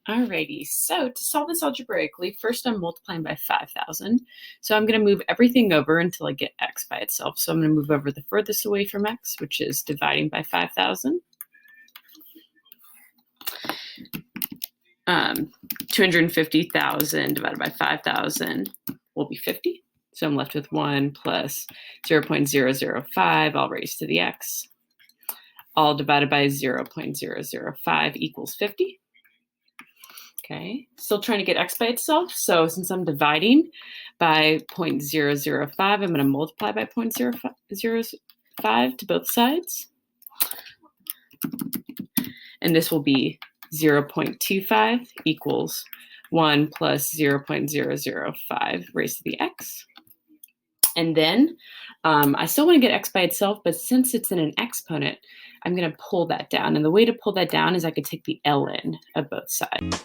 Alrighty, so to solve this algebraically, first I'm multiplying by 5,000. So I'm going to move everything over until I get x by itself. So I'm going to move over the furthest away from x, which is dividing by 5,000. 250,000 divided by 5,000 will be 50. So I'm left with 1 plus 0.005, all raised to the x, all divided by 0.005 equals 50. Okay, still trying to get x by itself. So since I'm dividing by 0.005, I'm going to multiply by 0.005 to both sides. And this will be 0.25 equals 1 plus 0.005 raised to the x. And then I still want to get x by itself, but since it's in an exponent, I'm going to pull that down. And the way to pull that down is I could take the ln of both sides.